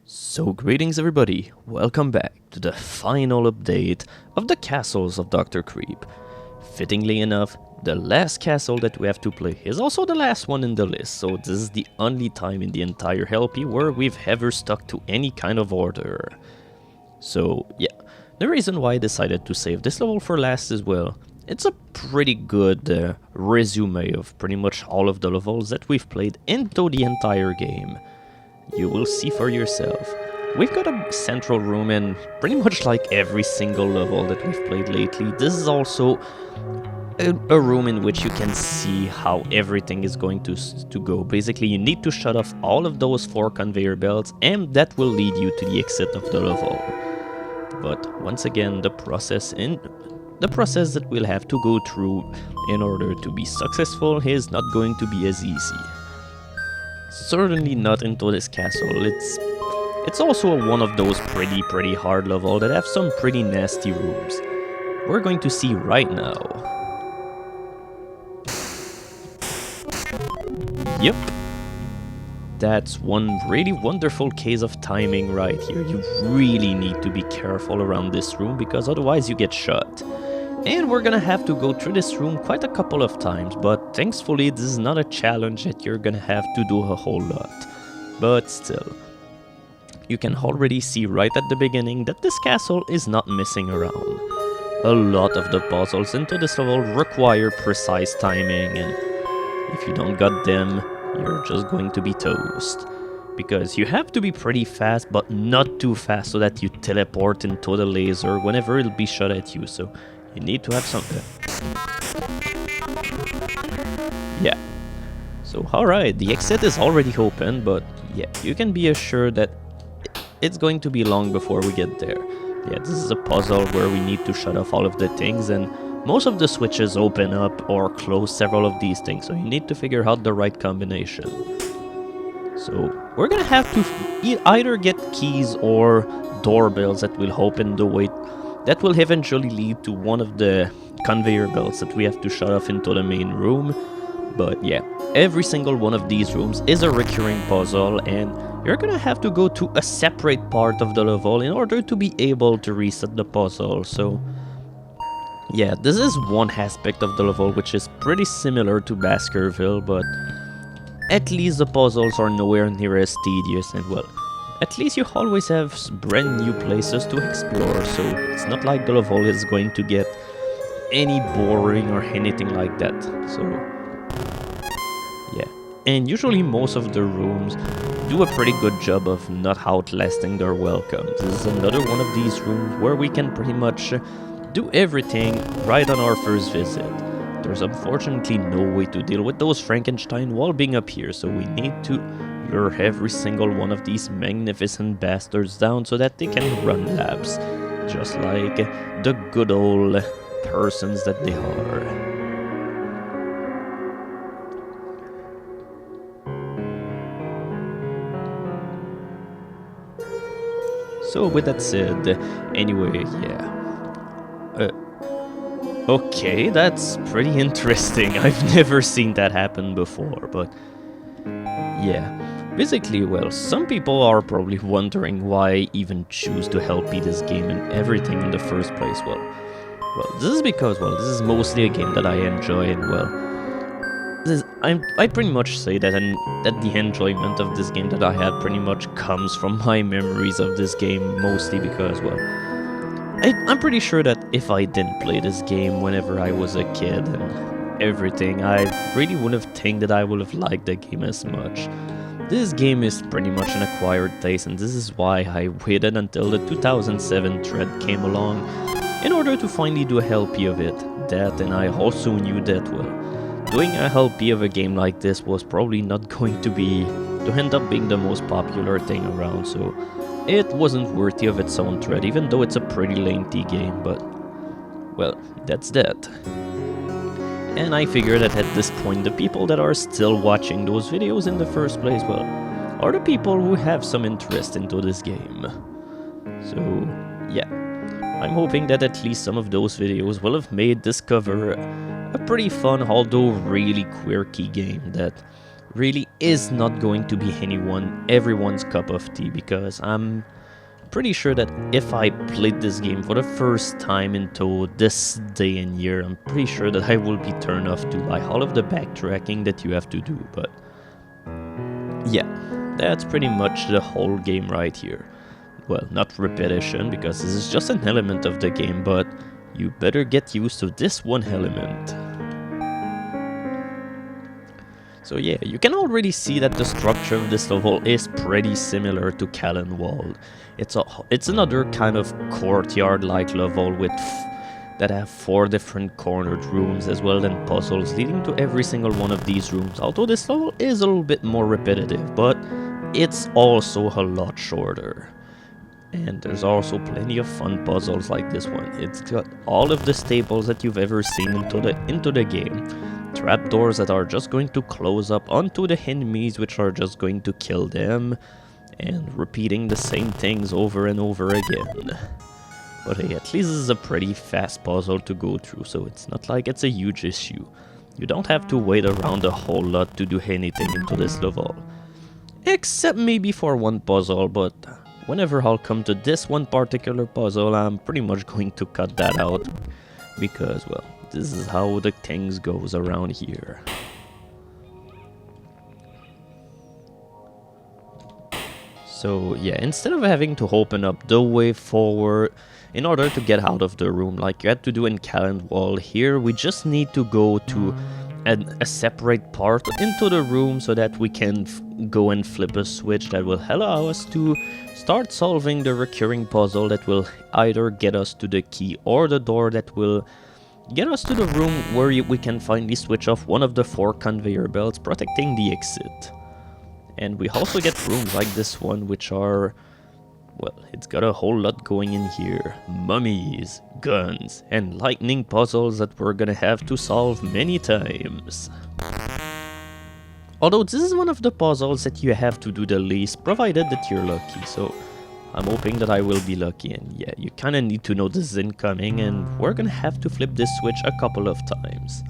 So greetings everybody, welcome back to the final update of the castles of Dr. Creep. Fittingly enough, the last castle that we have to play is also the last one in the list, so this is the only time in the entire LP where we've ever stuck to any kind of order. So yeah, the reason why I decided to save this level for last as well, it's a pretty good resume of pretty much all of the levels that we've played into the entire game. You will see for yourself. We've got a central room in pretty much like every single level that we've played lately. This is also a room in which you can see how everything is going to go. Basically, you need to shut off all of those 4 conveyor belts and that will lead you to the exit of the level. But once again, the process that we'll have to go through in order to be successful is not going to be as easy. Certainly not into this castle. It's also one of those pretty hard levels that have some pretty nasty rooms. We're going to see right now. Yep. That's one really wonderful case of timing right here. You really need to be careful around this room because otherwise you get shot. And we're gonna have to go through this room quite a couple of times, but thankfully this is not a challenge that you're gonna have to do a whole lot. But still, you can already see right at the beginning that this castle is not messing around. A lot of the puzzles into this level require precise timing, and if you don't got them, you're just going to be toast. Because you have to be pretty fast, but not too fast so that you teleport into the laser whenever it'll be shot at you, so you need to have something. Yeah. So, alright, the exit is already open, but yeah, you can be assured that it's going to be long before we get there. Yeah, this is a puzzle where we need to shut off all of the things, and most of the switches open up or close several of these things, so you need to figure out the right combination. So, we're gonna have to either get keys or doorbells that will open the way. That will eventually lead to one of the conveyor belts that we have to shut off into the main room. But yeah, every single one of these rooms is a recurring puzzle and you're gonna have to go to a separate part of the level in order to be able to reset the puzzle. So yeah, this is one aspect of the level which is pretty similar to Baskerville, but at least the puzzles are nowhere near as tedious and well, at least you always have brand new places to explore, so it's not like the level is going to get any boring or anything like that. So yeah, and usually most of the rooms do a pretty good job of not outlasting their welcome. This is another one of these rooms where we can pretty much do everything right on our first visit. There's unfortunately no way to deal with those Frankenstein while being up here, so we need to lure every single one of these magnificent bastards down so that they can run laps, just like the good old persons that they are. So with that said, anyway, yeah. Okay, that's pretty interesting. I've never seen that happen before, but yeah. Basically, well, some people are probably wondering why I even choose to help beat this game and everything in the first place. Well, this is because, well, this is mostly a game that I enjoy and, well, I pretty much say that the enjoyment of this game that I had pretty much comes from my memories of this game, mostly because, well, I'm pretty sure that if I didn't play this game whenever I was a kid and everything, I really wouldn't have think that I would have liked the game as much. This game is pretty much an acquired taste, and this is why I waited until the 2007 thread came along in order to finally do a LP of it. That, and I also knew that, well, doing a LP of a game like this was probably not going to end up being the most popular thing around, so it wasn't worthy of its own thread, even though it's a pretty lengthy game, but, well, that's that. And I figure that at this point, the people that are still watching those videos in the first place, well, are the people who have some interest into this game. So, yeah. I'm hoping that at least some of those videos will have made this cover a pretty fun, although really quirky game that really is not going to be everyone's cup of tea, because I'm pretty sure that if I played this game for the first time into this day and year, I'm pretty sure that I will be turned off to by all of the backtracking that you have to do. But yeah, that's pretty much the whole game right here. Well, not repetition, because this is just an element of the game, but you better get used to this one element. So yeah, you can already see that the structure of this level is pretty similar to Callan-Wald. It's another kind of courtyard-like level that have 4 different cornered rooms as well, and puzzles leading to every single one of these rooms. Although this level is a little bit more repetitive, but it's also a lot shorter. And there's also plenty of fun puzzles like this one. It's got all of the staples that you've ever seen into the game. Trapdoors that are just going to close up onto the enemies, which are just going to kill them, and repeating the same things over and over again. But hey, at least this is a pretty fast puzzle to go through, so it's not like it's a huge issue. You don't have to wait around a whole lot to do anything into this level. Except maybe for one puzzle, but whenever I'll come to this one particular puzzle, I'm pretty much going to cut that out, because, well, this is how the things goes around here. So yeah, instead of having to open up the way forward in order to get out of the room like you had to do in Callan-Wald, here we just need to go to a separate part into the room so that we can go and flip a switch that will allow us to start solving the recurring puzzle that will either get us to the key or the door that will get us to the room where we can finally switch off one of the 4 conveyor belts protecting the exit. And we also get rooms like this one, which are, well, it's got a whole lot going in here. Mummies, guns, and lightning puzzles that we're gonna have to solve many times. Although this is one of the puzzles that you have to do the least, provided that you're lucky, so I'm hoping that I will be lucky. And yeah, you kinda need to know this is incoming, and we're gonna have to flip this switch a couple of times.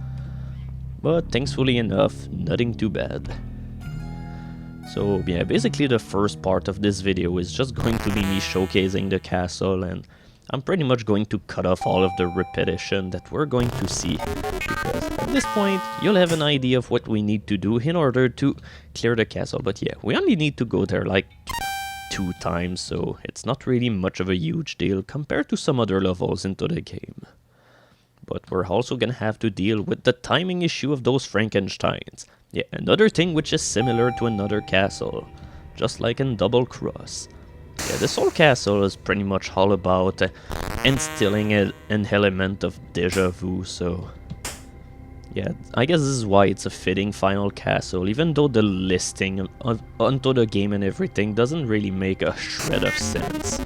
But thankfully enough, nothing too bad. So yeah, basically the first part of this video is just going to be me showcasing the castle, and I'm pretty much going to cut off all of the repetition that we're going to see, because at this point you'll have an idea of what we need to do in order to clear the castle. But yeah, we only need to go there like 2 times, so it's not really much of a huge deal compared to some other levels into the game. But we're also gonna have to deal with the timing issue of those Frankensteins. Yeah, another thing which is similar to another castle, just like in Double Cross. Yeah, this whole castle is pretty much all about instilling an element of deja vu, so yeah, I guess this is why it's a fitting final castle, even though the listing onto the game and everything doesn't really make a shred of sense.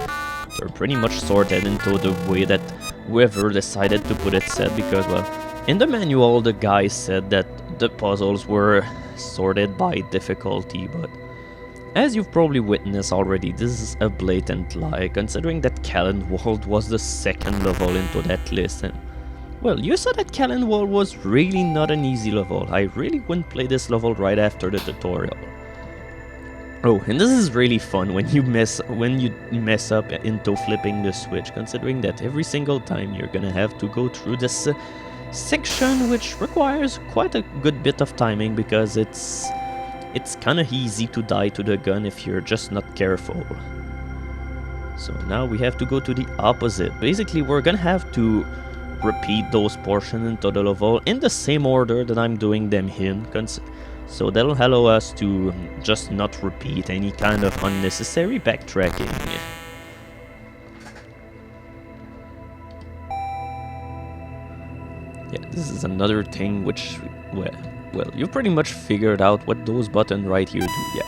They're pretty much sorted into the way that whoever decided to put it said, because, well, in the manual the guy said that the puzzles were sorted by difficulty, but as you've probably witnessed already, this is a blatant lie, considering that Callan-Wald was the 2nd level into that list. And well, you said that Callan-Wald was really not an easy level. I really wouldn't play this level right after the tutorial. Oh, and this is really fun when you mess up into flipping the switch, considering that every single time you're gonna have to go through this section, which requires quite a good bit of timing, because it's kinda easy to die to the gun if you're just not careful. So now we have to go to the opposite. Basically, we're gonna have to repeat those portions into the level in the same order that I'm doing them in, so that'll allow us to just not repeat any kind of unnecessary backtracking. Yeah, this is another thing which, well, you've pretty much figured out what those buttons right here do. Yeah,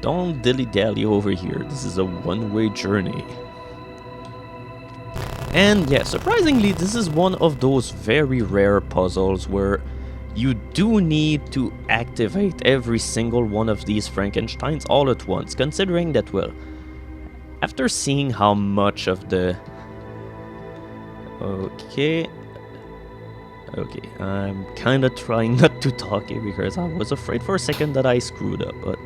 don't dilly-dally over here. This is a one-way journey. And yeah, surprisingly, this is one of those very rare puzzles where you do need to activate every single one of these Frankensteins all at once, considering that, well, after seeing how much of the... Okay... Okay, I'm kinda trying not to talk here because I was afraid for a second that I screwed up, but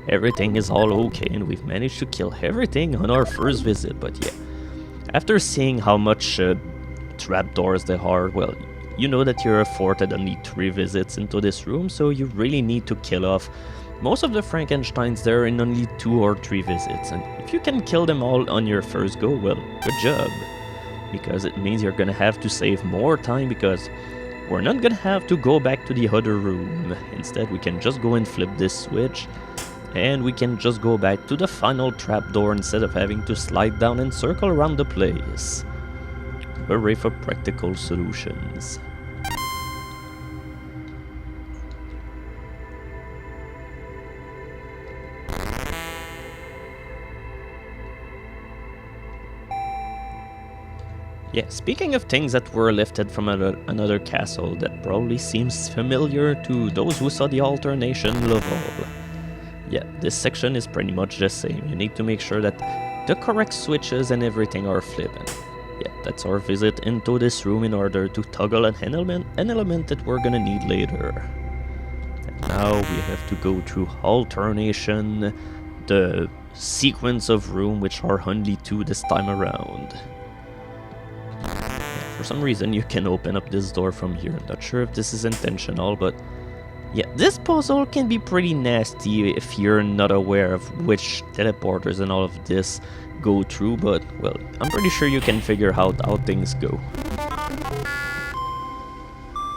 everything is all okay and we've managed to kill everything on our first visit. But yeah, after seeing how much trapdoors there are, well, you know that you're afforded only 3 visits into this room, so you really need to kill off most of the Frankensteins there in only 2 or 3 visits. And if you can kill them all on your first go, well, good job. Because it means you're gonna have to save more time, because we're not gonna have to go back to the other room. Instead, we can just go and flip this switch, and we can just go back to the final trapdoor instead of having to slide down and circle around the place. Hooray for practical solutions. Yeah, speaking of things that were lifted from another castle, that probably seems familiar to those who saw the alternation level. Yeah, this section is pretty much the same. You need to make sure that the correct switches and everything are flipped. Yeah, that's our visit into this room in order to toggle an element that we're gonna need later. And now we have to go through alternation, the sequence of room, which are only 2 this time around. For some reason you can open up this door from here. I'm not sure if this is intentional, but yeah, this puzzle can be pretty nasty if you're not aware of which teleporters and all of this go through, but well, I'm pretty sure you can figure out how things go.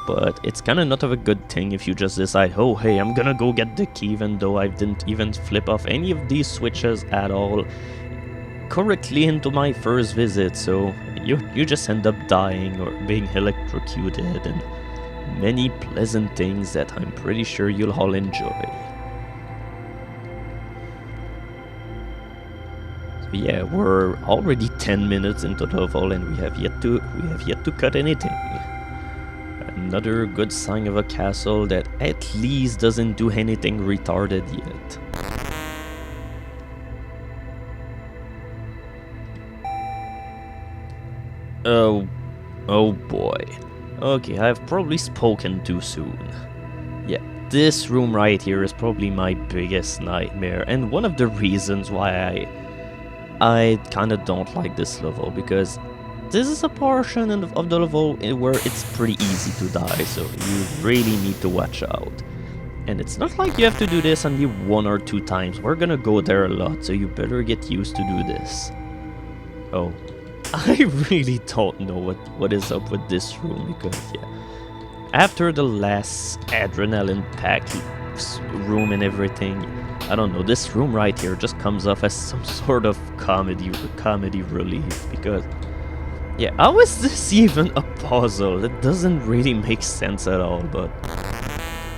But it's kinda not of a good thing if you just decide, oh hey, I'm gonna go get the key even though I didn't even flip off any of these switches at all correctly into my first visit, so you just end up dying or being electrocuted and many pleasant things that I'm pretty sure you'll all enjoy. So yeah, we're already 10 minutes into the level and we have yet to cut anything. Another good sign of a castle that at least doesn't do anything retarded yet. Oh boy. Okay, I've probably spoken too soon. Yeah, this room right here is probably my biggest nightmare, and one of the reasons why I kinda don't like this level, because this is a portion of the level where it's pretty easy to die, so you really need to watch out. And it's not like you have to do this only 1 or 2 times, we're gonna go there a lot, so you better get used to do this. Oh. I really don't know what is up with this room, because yeah, after the last adrenaline-packed room and everything, I don't know, this room right here just comes off as some sort of comedy relief, because yeah, how is this even a puzzle? It doesn't really make sense at all, but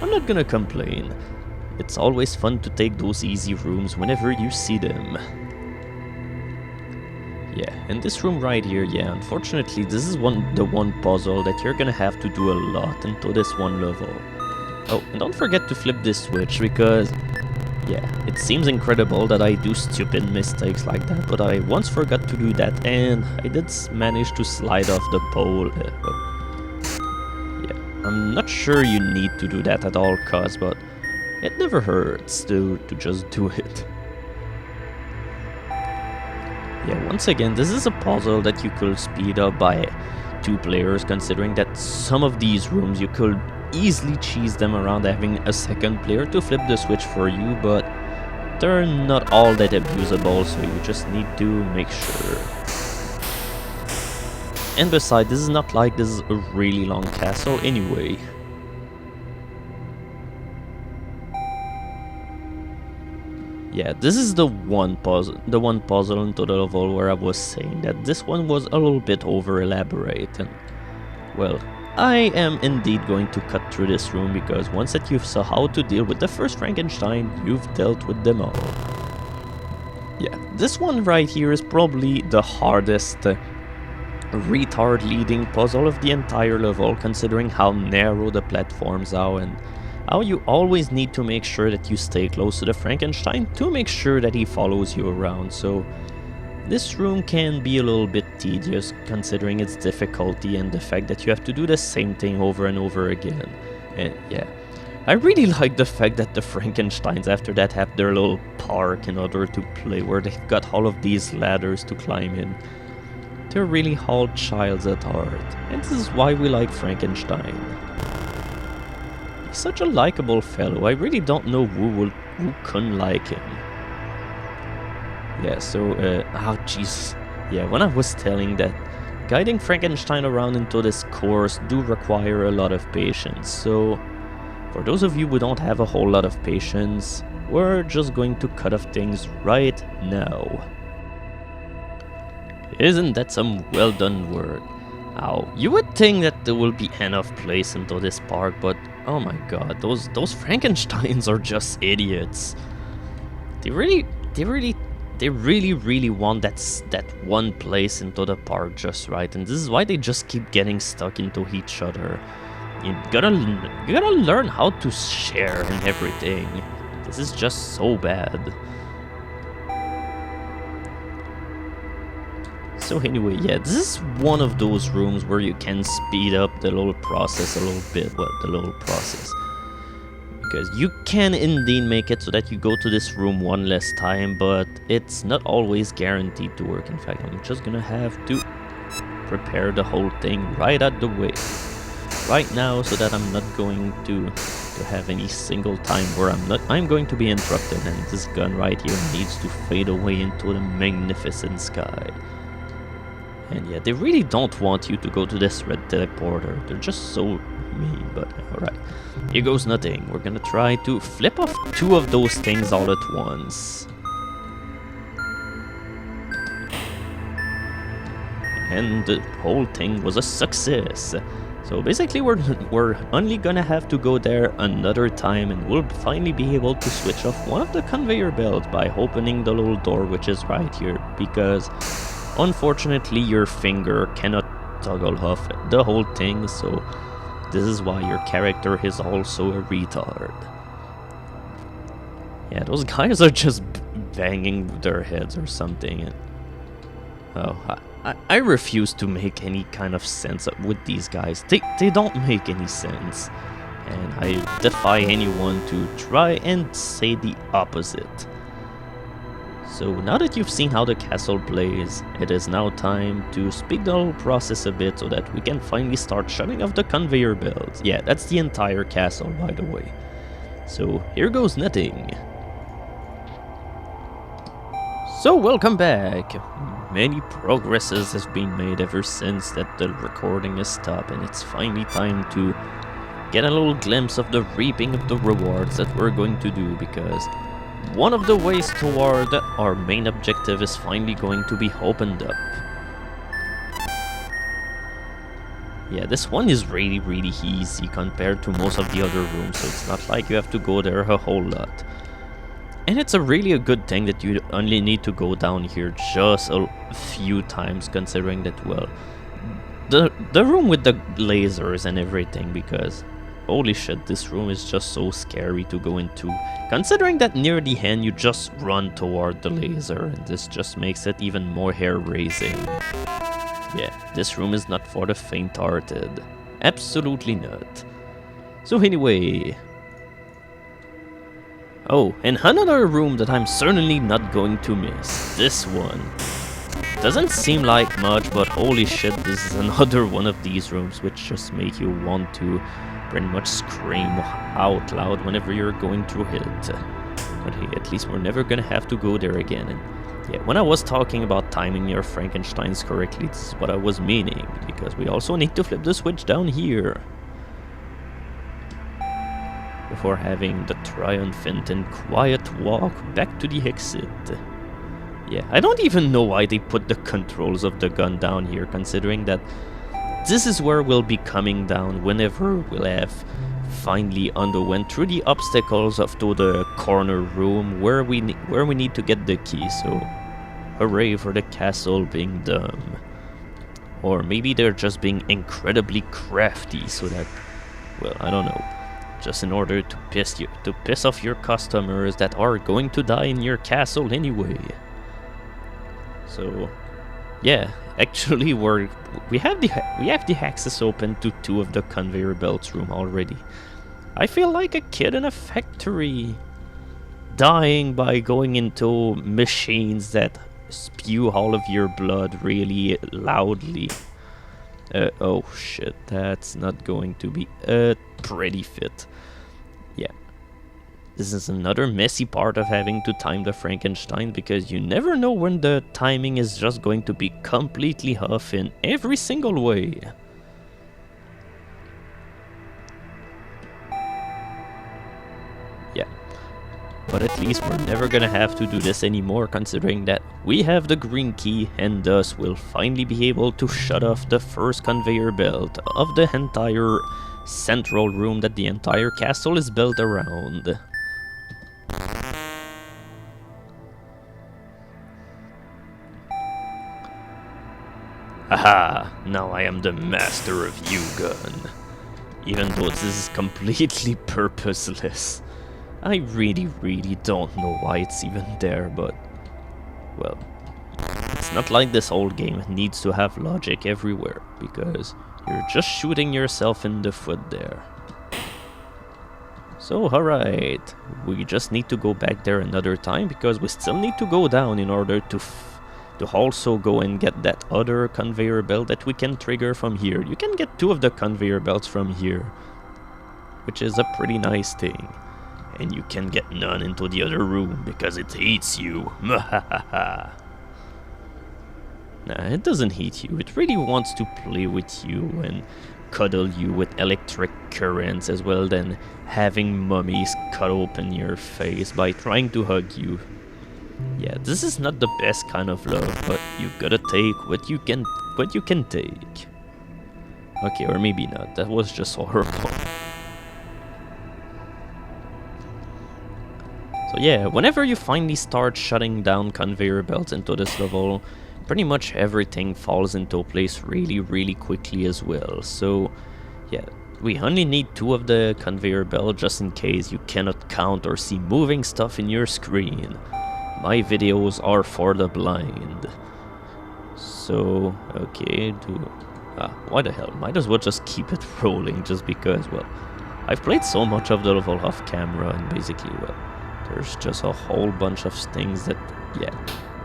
I'm not gonna complain. It's always fun to take those easy rooms whenever you see them. Yeah, and this room right here, yeah, unfortunately this is the one puzzle that you're gonna have to do a lot into this one level. Oh, and don't forget to flip this switch, because yeah, it seems incredible that I do stupid mistakes like that, but I once forgot to do that and I did manage to slide off the pole. Yeah, I'm not sure you need to do that at all costs, but it never hurts to just do it. Yeah, once again, this is a puzzle that you could speed up by 2 players, considering that some of these rooms you could easily cheese them around having a second player to flip the switch for you, but they're not all that abusable, so you just need to make sure. And besides, this is not like this is a really long castle anyway. Yeah, this is the one puzzle into the level where I was saying that this one was a little bit over elaborate, and well, I am indeed going to cut through this room, because once that you saw how to deal with the first Frankenstein, you've dealt with them all. Yeah, this one right here is probably the hardest retard leading puzzle of the entire level, considering how narrow the platforms are and how you always need to make sure that you stay close to the Frankenstein to make sure that he follows you around. So This room can be a little bit tedious considering its difficulty and the fact that you have to do the same thing over and over again. And yeah, I really like the fact that the Frankensteins after that have their little park in order to play where they've got all of these ladders to climb in. They're really all childs at heart, and this is why we like Frankenstein. He's such a likable fellow. I really don't know who couldn't like him. Yeah, so, oh jeez. Yeah, when I was telling that guiding Frankenstein around into this course do require a lot of patience, so for those of you who don't have a whole lot of patience, we're just going to cut off things right now. Isn't that some well done work? Now, you would think that there will be enough place into this park, but oh my god, those Frankensteins are just idiots. They really want that one place into the park just right, and this is why they just keep getting stuck into each other. You gotta learn how to share and everything. This is just so bad. So anyway, yeah, this is one of those rooms where you can speed up the little process a little bit. Well, the little process. Because you can indeed make it so that you go to this room one less time, but it's not always guaranteed to work. In fact, I'm just gonna have to prepare the whole thing right out the way. Right now, so that I'm not going to have any single time where I'm going to be interrupted, and this gun right here needs to fade away into the magnificent sky. And yeah, they really don't want you to go to this red teleporter. They're just so mean, but alright. Here goes nothing. We're gonna try to flip off 2 of those things all at once. And the whole thing was a success. So basically we're only gonna have to go there another time, and we'll finally be able to switch off one of the conveyor belts by opening the little door which is right here, because unfortunately your finger cannot toggle off the whole thing, so this is why your character is also a retard. Yeah, those guys are just banging their heads or something. Oh, I refuse to make any kind of sense with these guys. They don't make any sense. And I defy anyone to try and say the opposite. So now that you've seen how the castle plays, it is now time to speed the whole process a bit so that we can finally start shutting off the conveyor belts. Yeah, that's the entire castle, by the way. So here goes nothing. So welcome back. Many progresses has been made ever since that the recording has stopped, and it's finally time to get a little glimpse of the reaping of the rewards that we're going to do, because one of the ways toward our main objective is finally going to be opened up. Yeah, this one is really easy compared to most of the other rooms, so it's not like you have to go there a whole lot. And it's a good thing that you only need to go down here just a few times, considering that, well, the room with the lasers and everything, because holy shit, this room is just so scary to go into, considering that near the end you just run toward the laser, and this just makes it even more hair-raising. Yeah, this room is not for the faint-hearted. Absolutely not. So anyway... Oh, and another room that I'm certainly not going to miss. This one. Doesn't seem like much, but holy shit, this is another one of these rooms which just make you want to pretty much scream out loud whenever you're going through it. But hey, at least we're never gonna have to go there again. And yeah, when I was talking about timing your Frankensteins correctly, this is what I was meaning, because we also need to flip the switch down here before having the triumphant and quiet walk back to the exit. Yeah, I don't even know why they put the controls of the gun down here, considering that this is where we'll be coming down whenever we'll have finally underwent through the obstacles of to the corner room where we need to get the key. So hooray for the castle being dumb. Or maybe they're just being incredibly crafty so that, well, I don't know, just in order to piss off your customers that are going to die in your castle anyway. So yeah, actually we have the access open to 2 of the conveyor belts room already. I feel like a kid in a factory, dying by going into machines that spew all of your blood really loudly. Oh shit, that's not going to be a pretty fit. Yeah. This is another messy part of having to time the Frankenstein, because you never know when the timing is just going to be completely off in every single way. Yeah. But at least we're never gonna have to do this anymore, considering that we have the green key, and thus we'll finally be able to shut off the first conveyor belt of the entire central room that the entire castle is built around. Aha! Now I am the master of U-Gun. Even though this is completely purposeless. I really don't know why it's even there, but... well, it's not like this old game needs to have logic everywhere, because you're just shooting yourself in the foot there. So, alright, we just need to go back there another time, because we still need to go down in order to also go and get that other conveyor belt that we can trigger from here. You can get 2 of the conveyor belts from here, which is a pretty nice thing. And you can get none into the other room because it hates you. Nah, it doesn't hate you. It really wants to play with you and cuddle you with electric currents, as well than having mummies cut open your face by trying to hug you. Yeah, this is not the best kind of love, but you gotta take what you can take. Okay, or maybe not. That was just horrible. So yeah, whenever you finally start shutting down conveyor belts into this level, pretty much everything falls into place really quickly as well. So yeah, we only need 2 of the conveyor belts just in case you cannot count or see moving stuff in your screen. My videos are for the blind. So, okay, why the hell? Might as well just keep it rolling, just because, well, I've played so much of the level off camera, and basically, well, there's just a whole bunch of things that, yeah.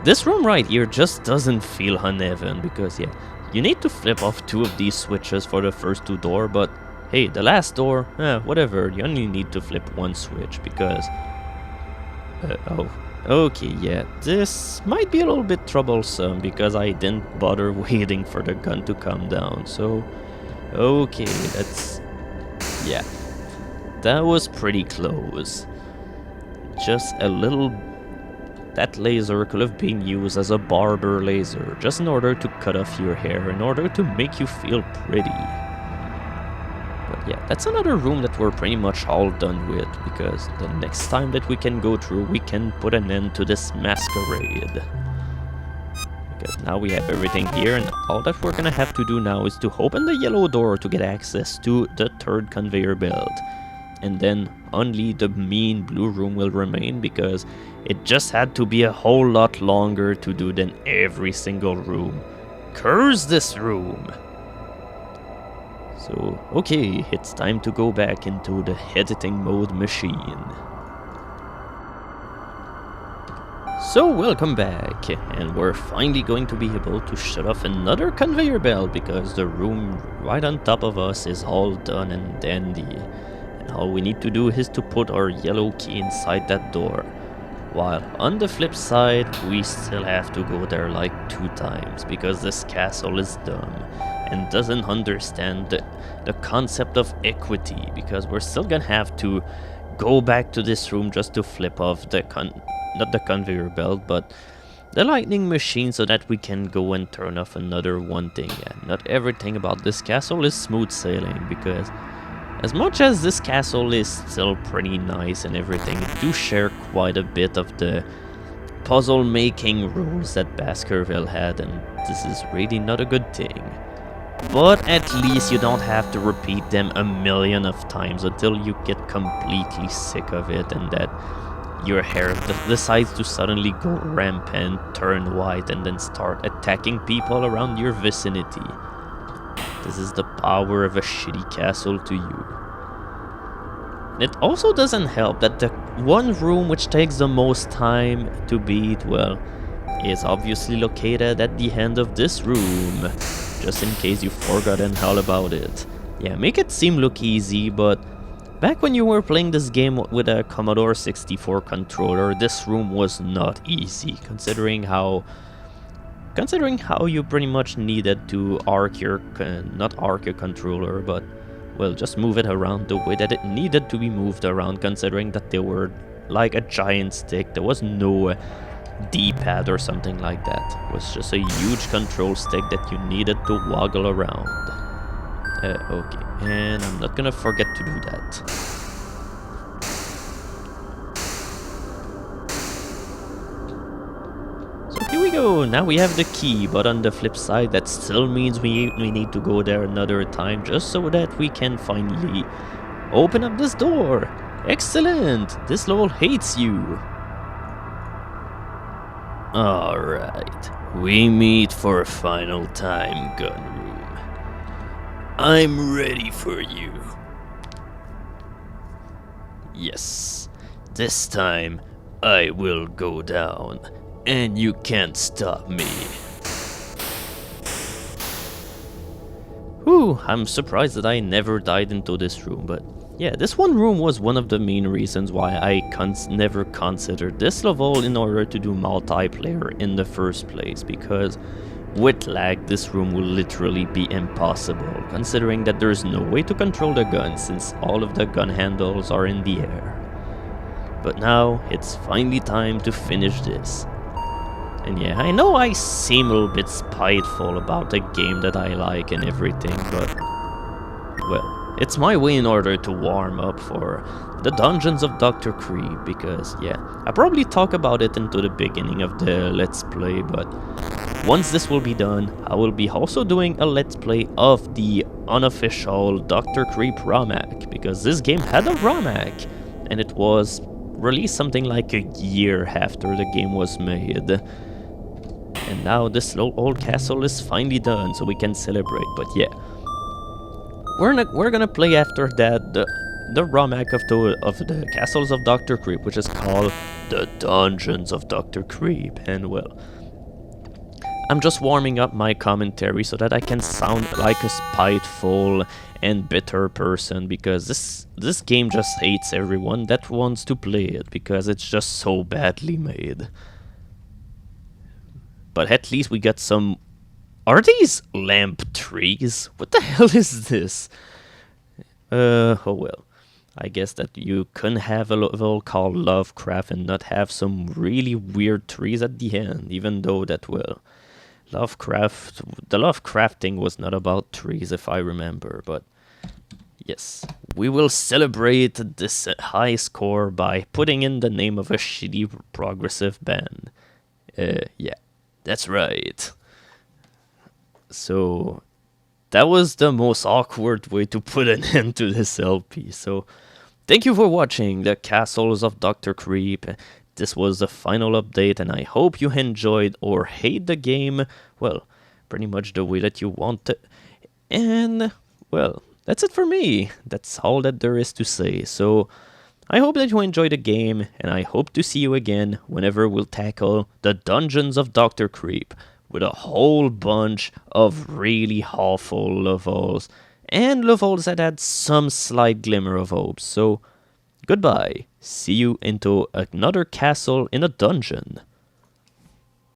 This room right here just doesn't feel uneven, because, yeah, you need to flip off 2 of these switches for the first 2 doors, but hey, the last door, whatever, you only need to flip 1 switch, because, oh. Okay, yeah, this might be a little bit troublesome because I didn't bother waiting for the gun to come down, so... okay, that's... yeah. That was pretty close. Just a little... that laser could have been used as a barber laser, just in order to cut off your hair, in order to make you feel pretty. But yeah, that's another room that we're pretty much all done with, because the next time that we can go through, we can put an end to this masquerade. Because now we have everything here, and all that we're gonna have to do now is to open the yellow door to get access to the 3rd conveyor belt. And then only the mean blue room will remain, because it just had to be a whole lot longer to do than every single room. Curse this room! So, okay, it's time to go back into the editing mode machine. So, welcome back, and we're finally going to be able to shut off another conveyor belt, because the room right on top of us is all done and dandy. And all we need to do is to put our yellow key inside that door. While on the flip side, we still have to go there like 2 times, because this castle is dumb and doesn't understand the concept of equity, because we're still gonna have to go back to this room just to flip off the not the conveyor belt, but the lightning machine, so that we can go and turn off another one thing. Yeah, not everything about this castle is smooth sailing, because as much as this castle is still pretty nice and everything, it do share quite a bit of the puzzle making rules that Baskerville had, and this is really not a good thing. But at least you don't have to repeat them a million of times until you get completely sick of it, and that your hair decides to suddenly go rampant, turn white, and then start attacking people around your vicinity. This is the power of a shitty castle to you. It also doesn't help that the one room which takes the most time to beat, well, is obviously located at the end of this room, just in case you've forgotten all about it. Yeah, make it look easy, but back when you were playing this game with a Commodore 64 controller, this room was not easy, considering how you pretty much needed to not arc your controller, but, well, just move it around the way that it needed to be moved around, considering that they were like a giant stick. There was no D-pad or something like that. It was just a huge control stick that you needed to woggle around. Okay, and I'm not gonna forget to do that. So here we go, now we have the key, but on the flip side that still means we need to go there another time just so that we can finally open up this door. Excellent! This level hates you. Alright, we meet for a final time, gun room. I'm ready for you. Yes, this time I will go down, and you can't stop me. Whew, I'm surprised that I never died into this room, but yeah, this one room was one of the main reasons why I never considered this level in order to do multiplayer in the first place, because with lag this room will literally be impossible, considering that there's no way to control the gun since all of the gun handles are in the air. But now it's finally time to finish this. And yeah, I know I seem a little bit spiteful about a game that I like and everything, but well, it's my way in order to warm up for the Dungeons of Dr. Creep, because yeah, I probably talk about it into the beginning of the Let's Play, but once this will be done, I will be also doing a Let's Play of the unofficial Dr. Creep ROMhack, because this game had a ROMhack, and it was released something like a year after the game was made. And now this old castle is finally done, so we can celebrate, but yeah. We're gonna play after that the ROMhack of the Castles of Dr. Creep, which is called the Dungeons of Dr. Creep, and well, I'm just warming up my commentary so that I can sound like a spiteful and bitter person, because this game just hates everyone that wants to play it, because it's just so badly made. But at least we got some... Are these lamp trees? What the hell is this? Oh well. I guess that you couldn't have a level called Lovecraft and not have some really weird trees at the end, even though that, well, the Lovecrafting was not about trees if I remember, but yes. We will celebrate this high score by putting in the name of a shitty progressive band. Yeah, that's right. So, that was the most awkward way to put an end to this LP. So, thank you for watching the Castles of Dr. Creep. This was the final update, and I hope you enjoyed or hate the game, well, pretty much the way that you want it. And, well, that's it for me. That's all that there is to say. So, I hope that you enjoyed the game, and I hope to see you again whenever we'll tackle the Dungeons of Dr. Creep, with a whole bunch of really awful levels, and levels that had some slight glimmer of hope. So, goodbye. See you into another castle in a dungeon.